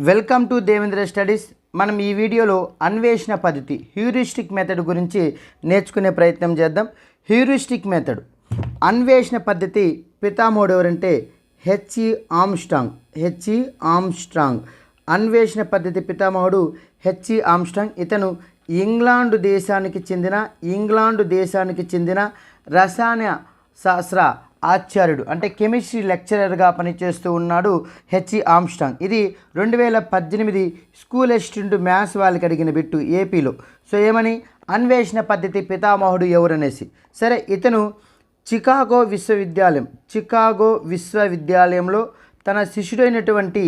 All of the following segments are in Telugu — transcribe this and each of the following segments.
Welcome to Devendra studies. మనం ఈ వీడియోలో అన్వేషణ పద్ధతి హ్యూరిస్టిక్ మెథడ్ గురించి నేర్చుకునే ప్రయత్నం చేద్దాం. హ్యూరిస్టిక్ మెథడ్ అన్వేషణ పద్ధతి పితామహుడు ఎవరంటే హెచ్ఈ ఆమ్స్ట్రాంగ్. అన్వేషణ పద్ధతి పితామహుడు హెచ్ఈ ఆమ్స్ట్రాంగ్. ఇతను ఇంగ్లాండ్ దేశానికి చెందిన రసాయన శాస్త్ర ఆచార్యుడు, అంటే కెమిస్ట్రీ లెక్చరర్గా పనిచేస్తూ ఉన్నాడు హెచ్ఈ ఆమ్స్ట్రాంగ్. ఇది 2018 స్కూల్ అసిస్టెంట్ మ్యాథ్స్ వాళ్ళకి అడిగిన బిట్టు ఏపీలో. సో ఏమని, అన్వేషణ పద్ధతి పితామహుడు ఎవరనేసి. సరే, ఇతను చికాగో విశ్వవిద్యాలయంలో తన శిష్యుడైనటువంటి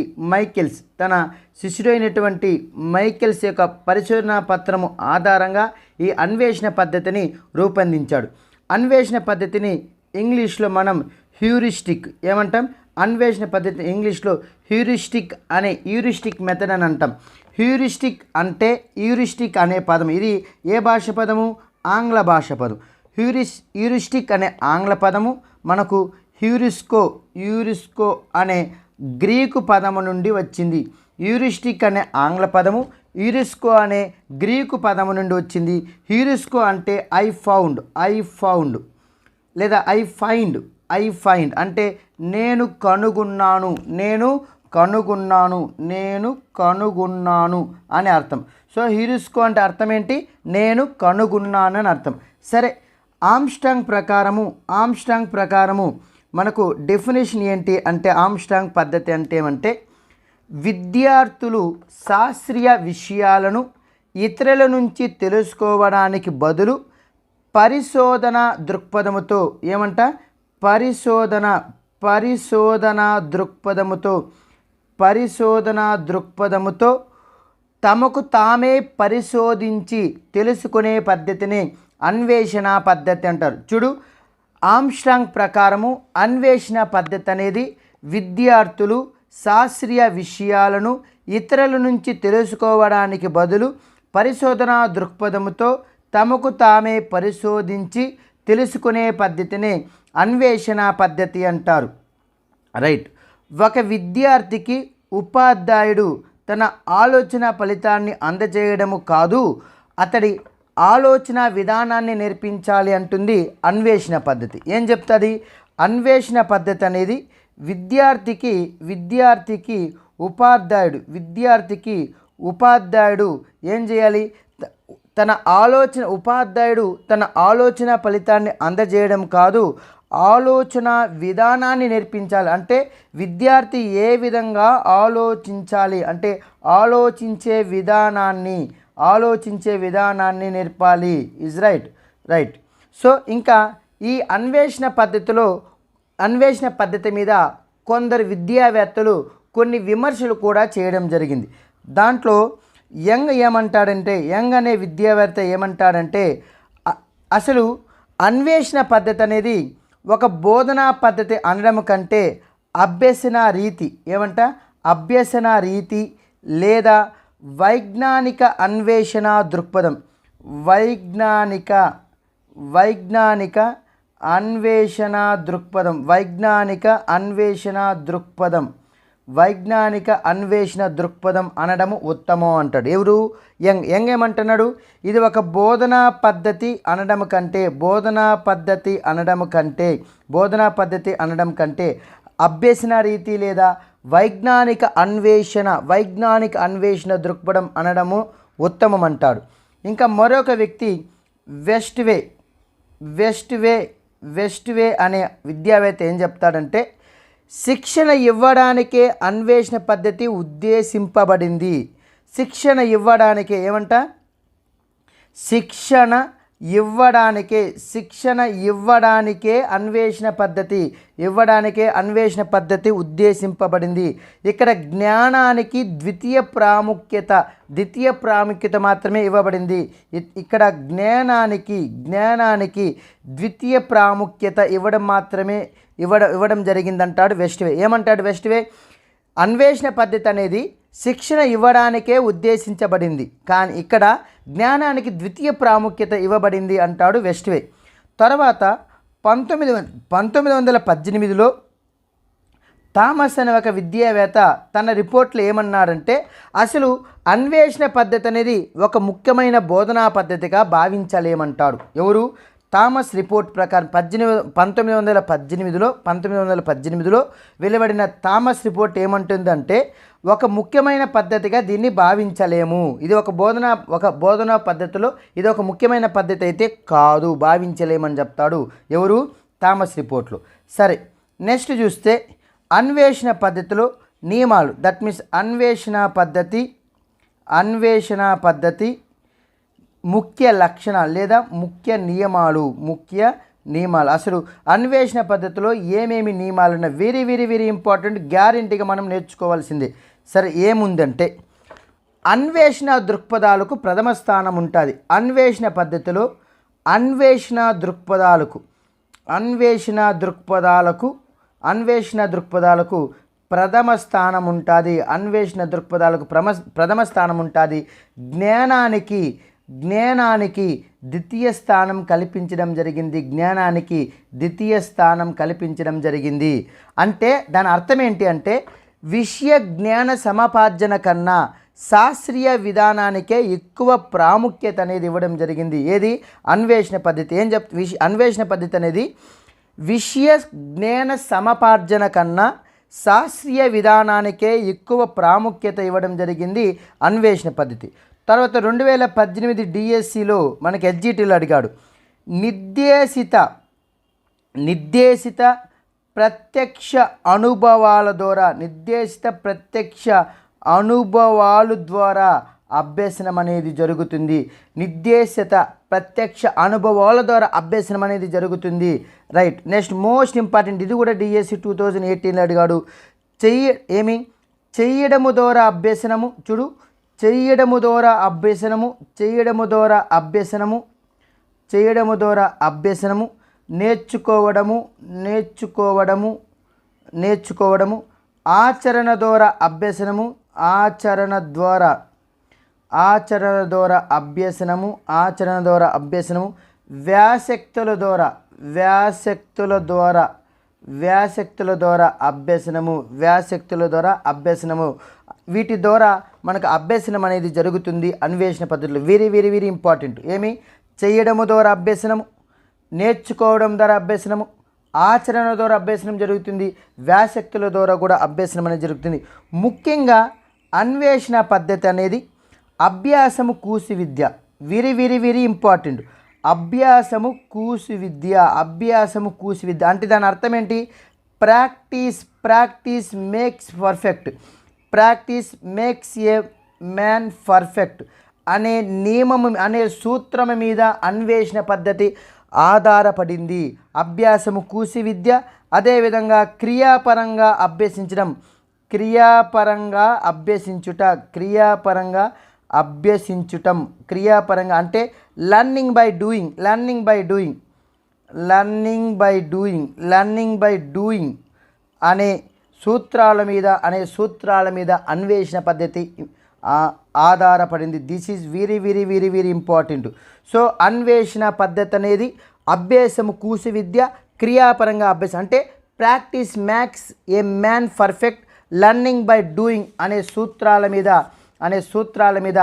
మైకెల్స్ యొక్క పరిశోధనా పత్రము ఆధారంగా ఈ అన్వేషణ పద్ధతిని రూపొందించాడు. అన్వేషణ పద్ధతిని ఇంగ్లీష్లో మనం హ్యూరిస్టిక్ ఏమంటాం? అన్వేషణ పద్ధతి ఇంగ్లీష్లో హ్యూరిస్టిక్ మెథడ్ అని అంటాం. హ్యూరిస్టిక్ అనే పదం, ఇది ఏ భాష పదము? ఆంగ్ల భాష పదం. హ్యూరిస్టిక్ అనే ఆంగ్ల పదము మనకు హ్యూరిస్కో అనే గ్రీకు పదము నుండి వచ్చింది. హ్యూరిస్టిక్ అనే ఆంగ్ల పదము హ్యూరిస్కో అనే గ్రీకు పదము నుండి వచ్చింది. హ్యూరిస్కో అంటే ఐ ఫౌండ్ లేదా ఐ ఫైండ్ అంటే నేను కనుగొన్నాను అని అర్థం. సో హ్యూరిస్కో అంటే అర్థం ఏంటి? నేను కనుగొన్నాను అని అర్థం. సరే, ఆమ్స్ట్రాంగ్ ప్రకారము మనకు డెఫినేషన్ ఏంటి అంటే, ఆమ్స్ట్రాంగ్ పద్ధతి అంటే ఏమంటే, విద్యార్థులు శాస్త్రీయ విషయాలను ఇతరుల నుంచి తెలుసుకోవడానికి బదులు పరిశోధన దృక్పథముతో తమకు తామే పరిశోధించి తెలుసుకునే పద్ధతిని అన్వేషణ పద్ధతి అంటారు. చూడు, ఆమ్స్ట్రాంగ్ ప్రకారము అన్వేషణ పద్ధతి అనేది విద్యార్థులు శాస్త్రీయ విషయాలను ఇతరుల నుంచి తెలుసుకోవడానికి బదులు పరిశోధనా దృక్పథముతో తమకు తామే పరిశోధించి తెలుసుకునే పద్ధతిని అన్వేషణ పద్ధతి అంటారు. రైట్. ఒక విద్యార్థికి ఉపాధ్యాయుడు తన ఆలోచన ఫలితాన్ని అందజేయడము కాదు, అతడి ఆలోచన విధానాన్ని నేర్పించాలి అంటుంది అన్వేషణ పద్ధతి. ఏం చెప్తుంది? అన్వేషణ పద్ధతి అనేది విద్యార్థికి ఉపాధ్యాయుడు ఏం చేయాలి? ఉపాధ్యాయుడు తన ఆలోచన ఫలితాన్ని అందజేయడం కాదు, ఆలోచన విధానాన్ని నేర్పించాలి. అంటే విద్యార్థి ఏ విధంగా ఆలోచించాలి అంటే ఆలోచించే విధానాన్ని నేర్పాలి. Is right. సో ఇంకా ఈ అన్వేషణ పద్ధతి మీద కొందరు విద్యావేత్తలు కొన్ని విమర్శలు కూడా చేయడం జరిగింది. దాంట్లో యంగ్ అనే విద్యావేత్త ఏమంటాడంటే, అసలు అన్వేషణ పద్ధతి అనేది ఒక బోధనా పద్ధతి అనడం కంటే అభ్యసన రీతి లేదా వైజ్ఞానిక అన్వేషణ దృక్పథం వైజ్ఞానిక అన్వేషణ దృక్పథం అనడము ఉత్తమం అంటాడు. ఎవరు? యంగ్ ఏమంటున్నాడు? ఇది ఒక బోధనా పద్ధతి అనడం కంటే అభ్యసన రీతి లేదా వైజ్ఞానిక అన్వేషణ దృక్పథం అనడము ఉత్తమం అంటాడు. ఇంకా మరొక వ్యక్తి వెస్ట్ వే అనే విద్యావేత్త ఏం చెప్తాడంటే, శిక్షణ ఇవ్వడానికే అన్వేషణ పద్ధతి ఉద్దేశింపబడింది. శిక్షణ ఇవ్వడానికే అన్వేషణ పద్ధతి ఉద్దేశింపబడింది. ఇక్కడ జ్ఞానానికి ద్వితీయ ప్రాముఖ్యత మాత్రమే ఇవ్వబడింది. ఇక్కడ జ్ఞానానికి ద్వితీయ ప్రాముఖ్యత ఇవ్వడం జరిగిందంటాడు వెస్ట్ వే. ఏమంటాడు వెస్ట్ వే? అన్వేషణ పద్ధతి అనేది శిక్షణ ఇవ్వడానికే ఉద్దేశించబడింది, కానీ ఇక్కడ జ్ఞానానికి ద్వితీయ ప్రాముఖ్యత ఇవ్వబడింది అంటాడు వెస్ట్ వే. తర్వాత 1918లో థామస్ అనే ఒక విద్యావేత్త తన రిపోర్ట్లో ఏమన్నాడంటే అసలు అన్వేషణ పద్ధతి అనేది ఒక ముఖ్యమైన బోధనా పద్ధతిగా భావించలేమంటాడు. ఎవరు? థామస్ రిపోర్ట్ ప్రకారం 1918లో వెలువడిన థామస్ రిపోర్ట్ ఏమంటుందంటే ఒక ముఖ్యమైన పద్ధతిగా దీన్ని భావించలేము. ఇది ఒక బోధనా పద్ధతిలో ఇది ఒక ముఖ్యమైన పద్ధతి అయితే కాదు, భావించలేమని చెప్తాడు. ఎవరు? థామస్ రిపోర్ట్లో. సరే, నెక్స్ట్ చూస్తే అన్వేషణ పద్ధతిలో నియమాలు, దట్ మీన్స్ అన్వేషణ పద్ధతి ముఖ్య లక్షణాలు లేదా ముఖ్య నియమాలు. అసలు అన్వేషణ పద్ధతిలో ఏమేమి నియమాలు ఉన్నాయి, వెరీ వెరీ వెరీ ఇంపార్టెంట్, గ్యారెంటీగా మనం నేర్చుకోవాల్సిందే. సరే, ఏముందంటే అన్వేషణ దృక్పథాలకు ప్రథమ స్థానం ఉంటుంది. అన్వేషణ పద్ధతిలో అన్వేషణ దృక్పథాలకు ప్రథమ స్థానం ఉంటుంది. అన్వేషణ దృక్పథాలకు ప్రథమ స్థానం ఉంటుంది. జ్ఞానానికి ద్వితీయ స్థానం కల్పించడం జరిగింది. అంటే దాని అర్థం ఏంటి అంటే విషయ జ్ఞాన సముపార్జన కన్నా శాస్త్రీయ విధానానికే ఎక్కువ ప్రాముఖ్యత అనేది ఇవ్వడం జరిగింది. ఏది? అన్వేషణ పద్ధతి. అన్వేషణ పద్ధతి అనేది విషయ జ్ఞాన సముపార్జన కన్నా శాస్త్రీయ విధానానికే ఎక్కువ ప్రాముఖ్యత ఇవ్వడం జరిగింది అన్వేషణ పద్ధతి. తర్వాత 2018 డిఎస్సిలో మనకి ఎస్జిటిలో అడిగాడు, నిర్దేశిత ప్రత్యక్ష అనుభవాలు ద్వారా అభ్యసనం అనేది జరుగుతుంది. నిర్దేశిత ప్రత్యక్ష అనుభవాల ద్వారా అభ్యసనం అనేది జరుగుతుంది. రైట్. నెక్స్ట్ మోస్ట్ ఇంపార్టెంట్, ఇది కూడా డిఎస్సి 2018లో అడిగాడు. చేయడము ద్వారా అభ్యసనము. చూడు, చేయడము ద్వారా అభ్యసనము, నేర్చుకోవడము, ఆచరణ ద్వారా అభ్యసనము, వ్యాసక్తుల ద్వారా అభ్యసనము, వీటి ద్వారా మనకు అభ్యసనం అనేది జరుగుతుంది అన్వేషణ పద్ధతిలో. Very very very important. చేయడము ద్వారా అభ్యసనము, నేర్చుకోవడం ద్వారా అభ్యసనము, ఆచరణ ద్వారా అభ్యసనం జరుగుతుంది, వ్యాసక్తుల ద్వారా కూడా అభ్యసనం అనేది జరుగుతుంది. ముఖ్యంగా అన్వేషణ పద్ధతి అనేది అభ్యాసము కూసి విద్య. Very very very important. అభ్యాసము కూసి విద్య అంటే దాని అర్థం ఏంటి? Practice makes a man perfect అనే సూత్రం మీద అన్వేషణ పద్ధతి ఆధారపడింది. అభ్యాసము కూసి విద్య. అదేవిధంగా క్రియాపరంగా అభ్యసించుట అంటే లర్నింగ్ బై డూయింగ్ అనే సూత్రాల మీద అన్వేషణ పద్ధతి ఆధారపడింది. This is very very very very important. So అన్వేషణ పద్ధతి అనేది అభ్యాసము కూసి విద్య, క్రియాపరంగా అభ్యాసం అంటే practice makes a man perfect, learning by doing అనే సూత్రాల మీద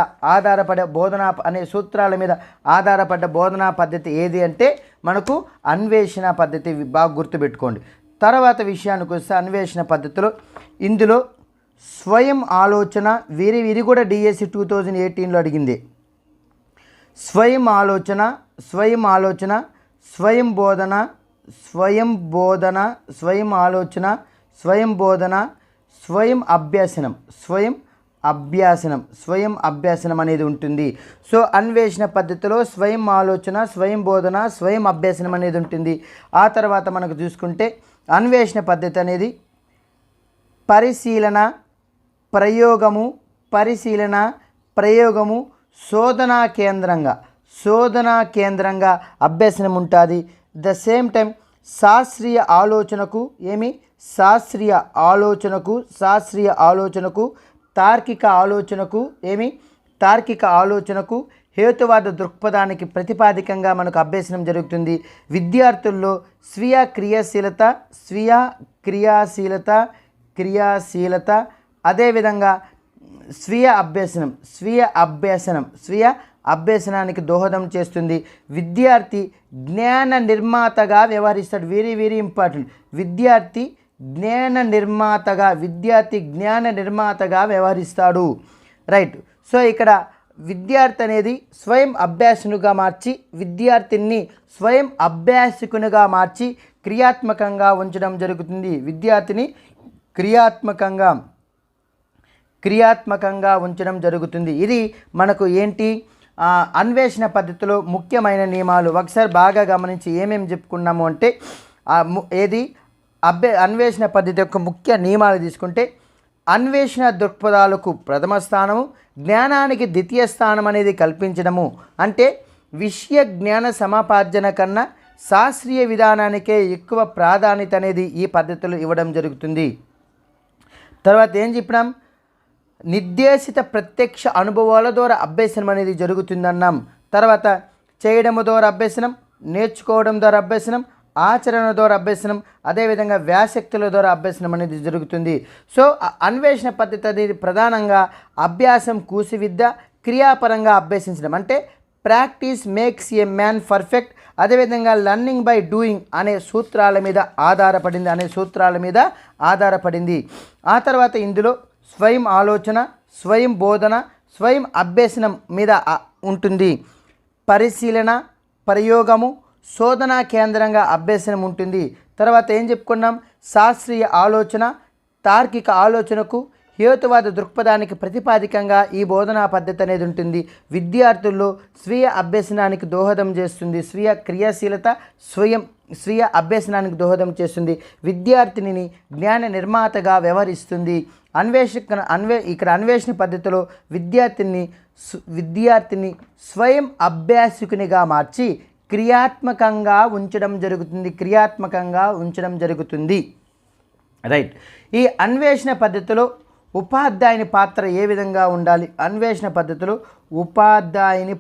ఆధారపడ్డ బోధనా పద్ధతి ఏది అంటే మనకు అన్వేషణ పద్ధతి. బాగా గుర్తుపెట్టుకోండి. తర్వాత విషయానికి వస్తే అన్వేషణ పద్ధతిలో ఇందులో స్వయం ఆలోచన, ఇది కూడా డిఎస్సి 2018లో అడిగింది. స్వయం అభ్యాసనం అనేది ఉంటుంది. సో అన్వేషణ పద్ధతిలో స్వయం ఆలోచన, స్వయం బోధన, స్వయం అభ్యాసనం అనేది ఉంటుంది. ఆ తర్వాత మనకు చూసుకుంటే అన్వేషణ పద్ధతి అనేది పరిశీలన, ప్రయోగము, శోధనా కేంద్రంగా అభ్యసనం ఉంటుంది. ద సేమ్ టైం శాస్త్రీయ ఆలోచనకు తార్కిక ఆలోచనకు హేతువాద దృక్పథానికి ప్రతిపాదికంగా మనకు అభ్యసనం జరుగుతుంది. విద్యార్థుల్లో స్వీయ క్రియాశీలత క్రియాశీలత, అదేవిధంగా స్వీయ అభ్యసనానికి దోహదం చేస్తుంది. విద్యార్థి జ్ఞాన నిర్మాతగా వ్యవహరిస్తాడు. Very very important. విద్యార్థి జ్ఞాన నిర్మాతగా వ్యవహరిస్తాడు. రైట్. సో ఇక్కడ విద్యార్థి అనేది స్వయం అభ్యాసకునిగా మార్చి క్రియాత్మకంగా ఉంచడం జరుగుతుంది. విద్యార్థిని క్రియాత్మకంగా ఉంచడం జరుగుతుంది. ఇది మనకు ఏంటి, అన్వేషణ పద్ధతిలో ముఖ్యమైన నియమాలు. ఒకసారి బాగా గమనించి ఏమేమి చెప్పుకున్నాము అంటే అన్వేషణ పద్ధతి యొక్క ముఖ్య నియమాలు తీసుకుంటే, అన్వేషణ దృక్పథాలకు ప్రథమ స్థానము, జ్ఞానానికి ద్వితీయ స్థానం అనేది కల్పించడము. అంటే విషయ జ్ఞాన సముపార్జన కన్నా శాస్త్రీయ విధానానికే ఎక్కువ ప్రాధాన్యత అనేది ఈ పద్ధతిలో ఇవ్వడం జరుగుతుంది. తర్వాత ఏం చెప్పినాం, నిర్దేశిత ప్రత్యక్ష అనుభవాల ద్వారా అభ్యసనం అనేది జరుగుతుందన్నాం. తర్వాత చేయడము ద్వారా అభ్యసనం, నేర్చుకోవడం ద్వారా అభ్యసనం, ఆచరణ ద్వారా అభ్యసనం, అదేవిధంగా వ్యాసక్తుల ద్వారా అభ్యసనం అనేది జరుగుతుంది. సో అన్వేషణ పద్ధతి అనేది ప్రధానంగా అభ్యాసం కూసివిద్య, క్రియాపరంగా అభ్యసించడం. అంటే practice makes a man perfect, అదేవిధంగా లర్నింగ్ బై డూయింగ్ అనే సూత్రాల మీద ఆధారపడింది. ఆ తర్వాత ఇందులో స్వయం ఆలోచన, స్వయం బోధన, స్వయం అభ్యసనం మీద ఉంటుంది. పరిశీలన, ప్రయోగము, శోధనా కేంద్రంగా అభ్యసనం ఉంటుంది. తర్వాత ఏం చెప్పుకున్నాం, శాస్త్రీయ ఆలోచన, తార్కిక ఆలోచనకు, హేతువాద దృక్పథానికి ప్రతిపాదికంగా ఈ బోధనా పద్ధతి అనేది ఉంటుంది. విద్యార్థుల్లో స్వీయ అభ్యసనానికి దోహదం చేస్తుంది. స్వీయ క్రియాశీలత స్వీయ అభ్యసనానికి దోహదం చేస్తుంది. విద్యార్థిని జ్ఞాన నిర్మాతగా వ్యవహరిస్తుంది. ఇక్కడ అన్వేషణ పద్ధతిలో విద్యార్థిని స్వయం అభ్యాసకునిగా మార్చి క్రియాత్మకంగా ఉంచడం జరుగుతుంది. రైట్. ఈ అన్వేషణ పద్ధతిలో ఉపాధ్యాయుని పాత్ర ఏ విధంగా ఉండాలి? అన్వేషణ పద్ధతిలో ఉపాధ్యాయుని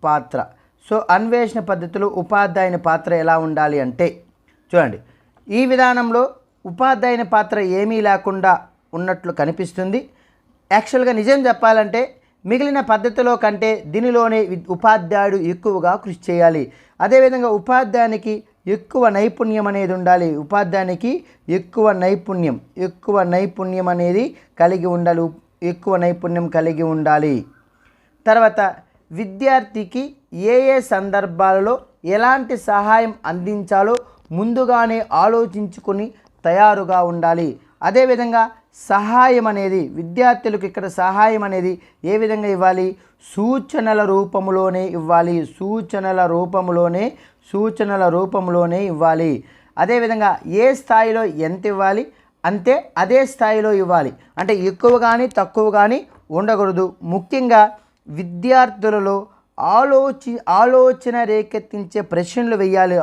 పాత్ర. సో అన్వేషణ పద్ధతిలో ఉపాధ్యాయుని పాత్ర ఎలా ఉండాలి అంటే, చూడండి, ఈ విధానంలో ఉపాధ్యాయుని పాత్ర ఏమీ లేకుండా ఉన్నట్లు కనిపిస్తుంది. యాక్చువల్గా నిజం చెప్పాలంటే మిగిలిన పద్ధతిలో కంటే దీనిలోనే ఉపాధ్యాయుడు ఎక్కువగా కృషి చేయాలి. అదేవిధంగా ఉపాధ్యాయునికి ఎక్కువ నైపుణ్యం అనేది ఉండాలి. ఉపాధ్యాయునికి ఎక్కువ నైపుణ్యం అనేది కలిగి ఉండాలి. తర్వాత విద్యార్థికి ఏ సందర్భాలలో ఎలాంటి సహాయం అందించాలో ముందుగానే ఆలోచించుకొని తయారుగా ఉండాలి. అదేవిధంగా సహాయం అనేది విద్యార్థులకు ఇక్కడ సహాయం అనేది ఏ విధంగా ఇవ్వాలి? సూచనల రూపంలోనే ఇవ్వాలి. అదేవిధంగా ఏ స్థాయిలో ఎంత ఇవ్వాలి అంతే అదే స్థాయిలో ఇవ్వాలి. అంటే ఎక్కువ కానీ తక్కువ కానీ ఉండకూడదు. ముఖ్యంగా విద్యార్థులలో ఆలోచన రేకెత్తించే ప్రశ్నలు వేయాలి.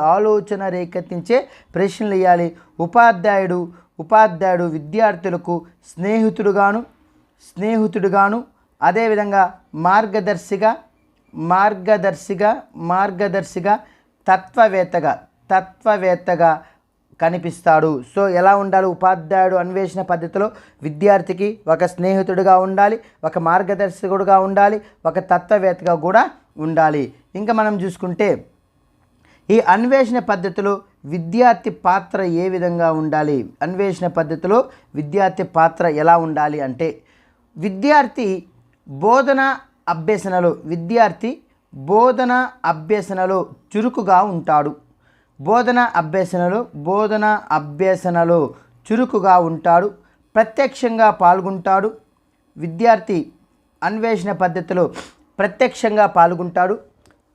ఉపాధ్యాయుడు విద్యార్థులకు స్నేహితుడుగాను అదేవిధంగా మార్గదర్శిగా తత్వవేత్తగా కనిపిస్తాడు. సో ఎలా ఉండాలి? ఉపాధ్యాయుడు అన్వేషణ పద్ధతిలో విద్యార్థికి ఒక స్నేహితుడిగా ఉండాలి, ఒక మార్గదర్శకుడుగా ఉండాలి, ఒక తత్వవేత్తగా కూడా ఉండాలి. ఇంకా మనం చూసుకుంటే ఈ అన్వేషణ పద్ధతిలో విద్యార్థి పాత్ర ఏ విధంగా ఉండాలి? అన్వేషణ పద్ధతిలో విద్యార్థి పాత్ర ఎలా ఉండాలి అంటే, విద్యార్థి బోధన అభ్యసనలో చురుకుగా ఉంటాడు. ప్రత్యక్షంగా పాల్గొంటాడు. విద్యార్థి అన్వేషణ పద్ధతిలో ప్రత్యక్షంగా పాల్గొంటాడు.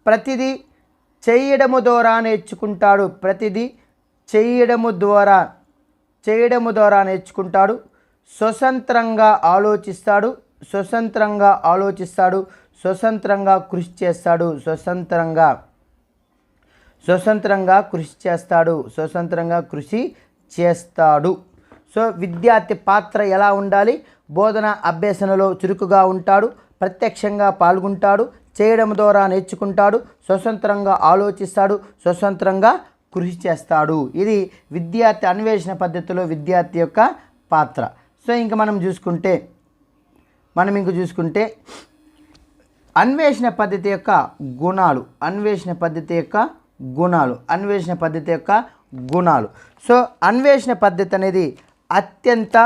ప్రతిదీ చేయడము ద్వారా నేర్చుకుంటాడు. స్వతంత్రంగా ఆలోచిస్తాడు. స్వతంత్రంగా కృషి చేస్తాడు. సో విద్యార్థి పాత్ర ఎలా ఉండాలి? బోధన అభ్యసనలో చురుకుగా ఉంటాడు, ప్రత్యక్షంగా పాల్గొంటాడు, చేయడం ద్వారా నేర్చుకుంటాడు, స్వతంత్రంగా ఆలోచిస్తాడు, స్వతంత్రంగా కృషి చేస్తాడు. ఇది విద్యార్థి అన్వేషణ పద్ధతిలో విద్యార్థి యొక్క పాత్ర. సో ఇంకా మనం చూసుకుంటే అన్వేషణ పద్ధతి యొక్క గుణాలు. సో అన్వేషణ పద్ధతి అనేది అత్యంత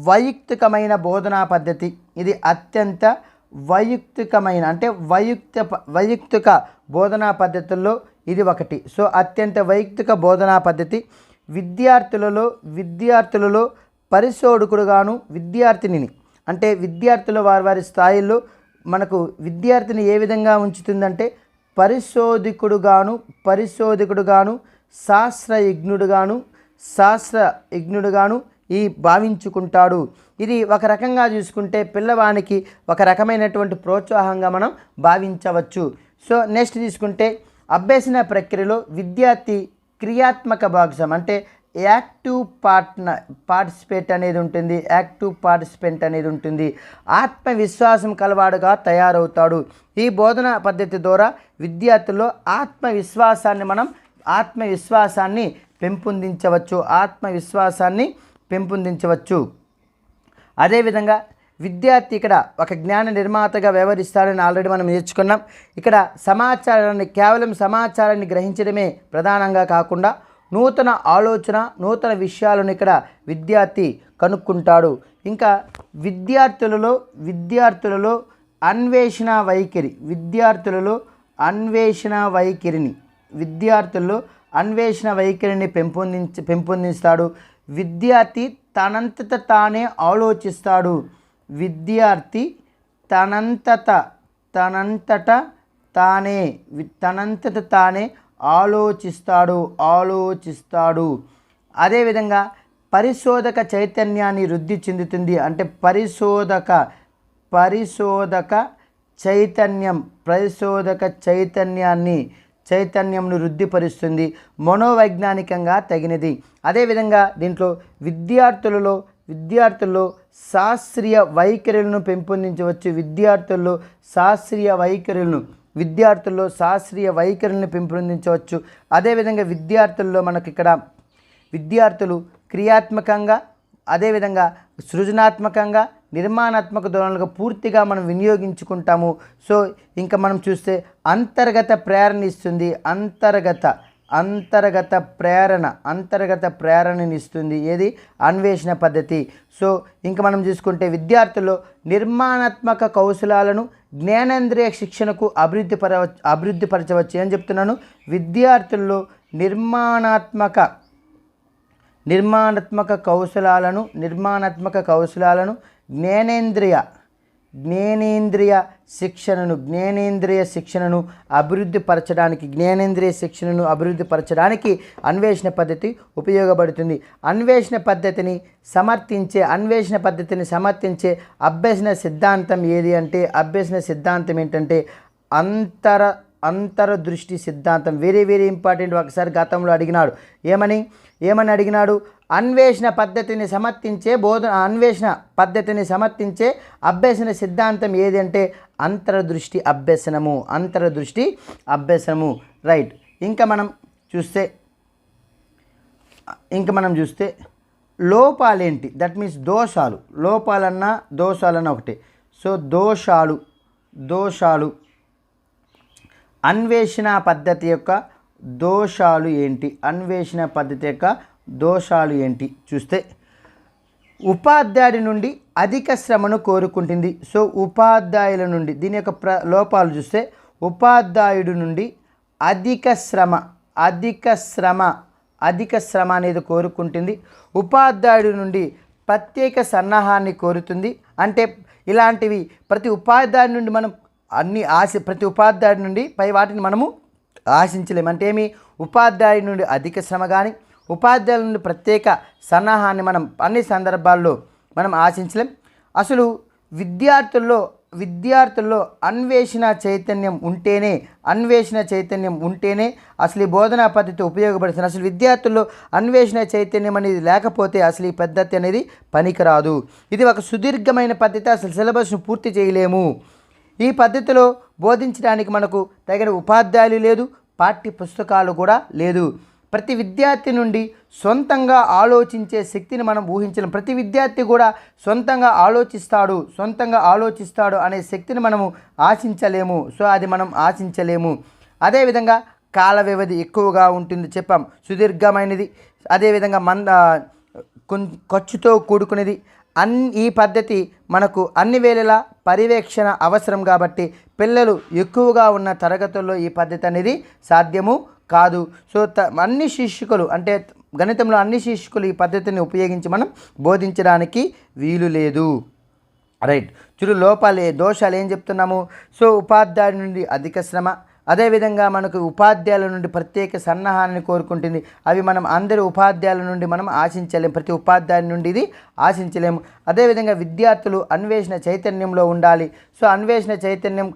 వైయక్తికమైన బోధనా పద్ధతి. ఇది అత్యంత వైయక్తికమైన అంటే వైయక్తిక బోధనా పద్ధతుల్లో ఇది ఒకటి. సో అత్యంత వైయక్తిక బోధనా పద్ధతి విద్యార్థులలో పరిశోధకుడుగాను విద్యార్థిని అంటే విద్యార్థుల వారి స్థాయిల్లో మనకు విద్యార్థిని ఏ విధంగా ఉంచుతుందంటే పరిశోధకుడుగాను శాస్త్రయజ్ఞుడుగాను ఈ భావించుకుంటాడు. ఇది ఒక రకంగా చూసుకుంటే పిల్లవానికి ఒక రకమైనటువంటి ప్రోత్సాహంగా మనం భావించవచ్చు. సో నెక్స్ట్ తీసుకుంటే అభ్యసన ప్రక్రియలో విద్యార్థి క్రియాత్మక భాగస్వామి అంటే యాక్టివ్ పార్టిసిపేట్ అనేది ఉంటుంది. ఆత్మవిశ్వాసం కలవాడుగా తయారవుతాడు. ఈ బోధనా పద్ధతి ద్వారా విద్యార్థుల్లో ఆత్మవిశ్వాసాన్ని పెంపొందించవచ్చు. అదేవిధంగా విద్యార్థి ఇక్కడ ఒక జ్ఞాన నిర్మాతగా వ్యవహరిస్తాడని ఆల్రెడీ మనం నేర్చుకున్నాం. ఇక్కడ కేవలం సమాచారాన్ని గ్రహించడమే ప్రధానంగా కాకుండా నూతన ఆలోచన, నూతన విషయాలను ఇక్కడ విద్యార్థి కనుక్కుంటాడు. ఇంకా విద్యార్థులలో అన్వేషణ వైఖరిని పెంపొందిస్తాడు. విద్యార్థి తనంతట తానే ఆలోచిస్తాడు. ఆలోచిస్తాడు. అదేవిధంగా పరిశోధక చైతన్యాన్ని వృద్ధి చెందుతుంది. అంటే చైతన్యంను వృద్ధిపరుస్తుంది. మనోవైజ్ఞానికంగా తగినది. అదేవిధంగా దీంట్లో విద్యార్థుల్లో శాస్త్రీయ వైఖరులను పెంపొందించవచ్చు. విద్యార్థుల్లో శాస్త్రీయ వైఖరులను పెంపొందించవచ్చు. అదేవిధంగా విద్యార్థులు క్రియాత్మకంగా, అదేవిధంగా సృజనాత్మకంగా, నిర్మాణాత్మక ధోరణులుగా పూర్తిగా మనం వినియోగించుకుంటాము. సో ఇంకా మనం చూస్తే అంతర్గత ప్రేరణ ఇస్తుంది. అంతర్గత ప్రేరణనిస్తుంది ఏది అన్వేషణ పద్ధతి. సో ఇంకా మనం చూసుకుంటే విద్యార్థుల్లో నిర్మాణాత్మక కౌశలాలను జ్ఞానేంద్రియ శిక్షణకు అభివృద్ధిపరచవచ్చు. ఏం చెప్తున్నాను? విద్యార్థుల్లో నిర్మాణాత్మక కౌశలాలను జ్ఞానేంద్రియ శిక్షణను అభివృద్ధిపరచడానికి అన్వేషణ పద్ధతి ఉపయోగపడుతుంది. అన్వేషణ పద్ధతిని సమర్థించే అభ్యసన సిద్ధాంతం ఏది అంటే ఏంటంటే అంతరదృష్టి సిద్ధాంతం. Very very important. ఒకసారి గతంలో అడిగినాడు. ఏమని అడిగినాడు? అన్వేషణ పద్ధతిని సమర్థించే అభ్యసన సిద్ధాంతం ఏది అంటే అంతరదృష్టి అభ్యసనము. రైట్. ఇంకా మనం చూస్తే లోపాలేంటి? దట్ మీన్స్ దోషాలు. దోషాలన్నా ఒకటే. సో దోషాలు అన్వేషణ పద్ధతి యొక్క దోషాలు ఏంటి? చూస్తే ఉపాధ్యాయుడి నుండి అధిక శ్రమను కోరుకుంటుంది. సో ఉపాధ్యాయుల నుండి దీని యొక్క లోపాలు చూస్తే ఉపాధ్యాయుడి నుండి అధిక శ్రమ అనేది కోరుకుంటుంది. ఉపాధ్యాయుడి నుండి ప్రత్యేక సన్నాహాన్ని కోరుతుంది. అంటే ఇలాంటివి ప్రతి ఉపాధ్యాయుడి నుండి మనం ప్రతి ఉపాధ్యాయుడి నుండి పై వాటిని మనము ఆశించలేము. అంటే ఉపాధ్యాయుడి నుండి అధిక శ్రమ కానీ ఉపాధ్యాయుల నుండి ప్రత్యేక సన్నాహాన్ని మనం అన్ని సందర్భాల్లో మనం ఆశించలేం. అసలు విద్యార్థుల్లో అన్వేషణ చైతన్యం ఉంటేనే అసలు ఈ బోధనా పద్ధతి ఉపయోగపడుతుంది. అసలు విద్యార్థుల్లో అన్వేషణ చైతన్యం అనేది లేకపోతే అసలు ఈ పద్ధతి అనేది పనికిరాదు. ఇది ఒక సుదీర్ఘమైన పద్ధతి. అసలు సిలబస్ను పూర్తి చేయలేము. ఈ పద్ధతిలో బోధించడానికి మనకు తగిన ఉపాధ్యాయులు లేదు, పాఠ్య పుస్తకాలు కూడా లేదు. ప్రతి విద్యార్థి నుండి సొంతంగా ఆలోచించే శక్తిని మనం ఊహించలేం. ప్రతి విద్యార్థి కూడా సొంతంగా ఆలోచిస్తాడు అనే శక్తిని మనము ఆశించలేము. సో అది మనం ఆశించలేము. అదేవిధంగా కాల వ్యవధి ఎక్కువగా ఉంటుంది చెప్పాం, సుదీర్ఘమైనది. అదేవిధంగా ఖర్చుతో కూడుకునేది. ఈ పద్ధతి మనకు అన్ని వేళలా పర్యవేక్షణ అవసరం కాబట్టి పిల్లలు ఎక్కువగా ఉన్న తరగతుల్లో ఈ పద్ధతి అనేది సాధ్యము కాదు. సో అన్ని శిక్షకులు అంటే గణితంలో అన్ని శిక్షకులు ఈ పద్ధతిని ఉపయోగించి మనం బోధించడానికి వీలు లేదు. రైట్. చూడు దోషాలు ఏం చెప్తున్నాము. సో ఉపాధ్యాయుడి నుండి అధిక శ్రమ, అదేవిధంగా మనకు ఉపాధ్యాయుల నుండి ప్రత్యేక సన్నాహాన్ని కోరుకుంటుంది. అవి మనం అందరి ఉపాధ్యాయుల నుండి మనం ఆశించలేము, ప్రతి ఉపాధ్యాయుని నుండి ఇది ఆశించలేము. అదేవిధంగా విద్యార్థులు అన్వేషణ చైతన్యంలో ఉండాలి. సో అన్వేషణ చైతన్యం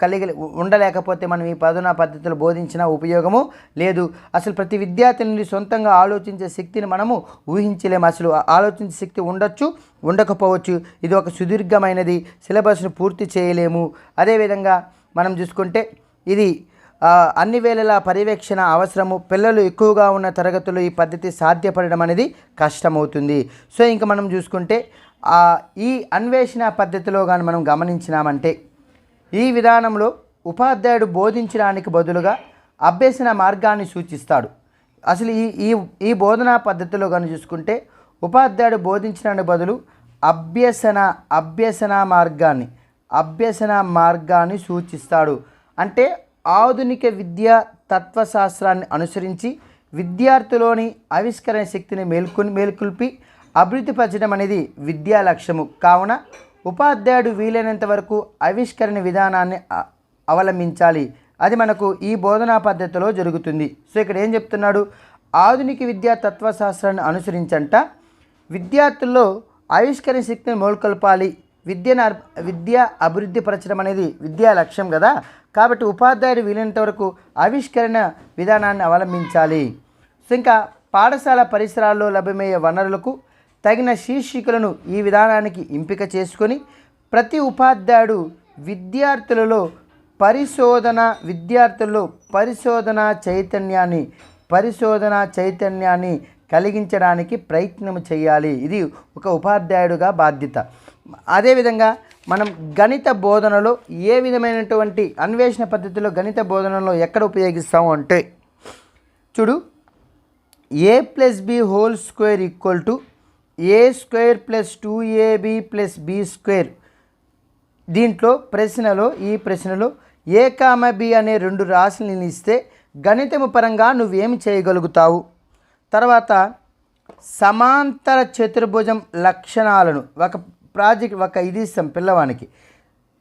ఉండలేకపోతే మనం ఈ బోధనా పద్ధతులు బోధించిన ఉపయోగము లేదు. అసలు ప్రతి విద్యార్థి నుండి సొంతంగా ఆలోచించే శక్తిని మనము ఊహించలేము. అసలు ఆలోచించే శక్తి ఉండొచ్చు, ఉండకపోవచ్చు. ఇది ఒక సుదీర్ఘమైనది, సిలబస్ను పూర్తి చేయలేము. అదేవిధంగా మనం చూసుకుంటే ఇది అన్ని వేళలా పర్యవేక్షణ అవసరము. పిల్లలు ఎక్కువగా ఉన్న తరగతుల్లో ఈ పద్ధతి సాధ్యపడడం అనేది కష్టమవుతుంది. సో ఇంకా మనం చూసుకుంటే ఈ అన్వేషణ పద్ధతిలో కానీ మనం గమనించినామంటే ఈ విధానంలో ఉపాధ్యాయుడు బోధించడానికి బదులుగా అభ్యసన మార్గాన్ని సూచిస్తాడు. అసలు ఈ బోధనా పద్ధతిలో కానీ చూసుకుంటే ఉపాధ్యాయుడు బోధించడానికి బదులు అభ్యసన మార్గాన్ని సూచిస్తాడు. అంటే ఆధునిక విద్యా తత్వశాస్త్రాన్ని అనుసరించి విద్యార్థిలోని ఆవిష్కరణ శక్తిని మేల్కొల్పి అభివృద్ధిపరచడం అనేది విద్యా లక్ష్యము. కావున ఉపాధ్యాయుడు వీలైనంత వరకు ఆవిష్కరణ విధానాన్ని అవలంబించాలి. అది మనకు ఈ బోధనా పద్ధతిలో జరుగుతుంది. సో ఇక్కడ ఏం చెప్తున్నాడు, ఆధునిక విద్యా తత్వశాస్త్రాన్ని అనుసరించంట విద్యార్థుల్లో ఆవిష్కరణ శక్తిని మేల్కొల్పాలి. విద్య అభివృద్ధి పరచడం అనేది విద్యా లక్ష్యం కదా. కాబట్టి ఉపాధ్యాయుడు వీలైనంత వరకు ఆవిష్కరణ విధానాన్ని అవలంబించాలి. సో ఇంకా పాఠశాల పరిసరాల్లో లభ్యమయ్యే వనరులకు తగిన శీర్షికలను ఈ విధానానికి ఎంపిక చేసుకొని ప్రతి ఉపాధ్యాయుడు విద్యార్థులలో పరిశోధన చైతన్యాన్ని కలిగించడానికి ప్రయత్నం చేయాలి. ఇది ఒక ఉపాధ్యాయుడుగా బాధ్యత. అదేవిధంగా మనం గణిత బోధనలో ఏ విధమైనటువంటి అన్వేషణ పద్ధతిలో గణిత బోధనలో ఎక్కడ ఉపయోగిస్తాము అంటే చూడు, a+b² = a² + 2ab + b². దీంట్లో ఈ ప్రశ్నలో a, b అనే రెండు రాశులను ఇస్తే గణితము పరంగా నువ్వేమి చేయగలుగుతావు? తర్వాత సమాంతర చతుర్భుజం లక్షణాలను ఇది ఇస్తాం పిల్లవానికి.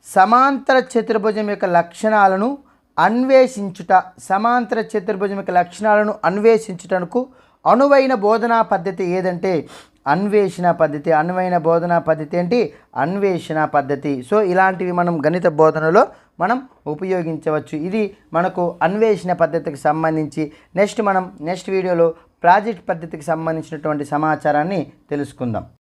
సమాంతర చతుర్భుజం యొక్క లక్షణాలను అన్వేషించుటకు అనువైన బోధనా పద్ధతి ఏదంటే అన్వేషణ పద్ధతి. అనువైన బోధనా పద్ధతి ఏంటి? అన్వేషణ పద్ధతి. సో ఇలాంటివి మనం గణిత బోధనలో మనం ఉపయోగించవచ్చు. ఇది మనకు అన్వేషణ పద్ధతికి సంబంధించి నెక్స్ట్ వీడియోలో ప్రాజెక్ట్ పద్ధతికి సంబంధించినటువంటి సమాచారాన్ని తెలుసుకుందాం.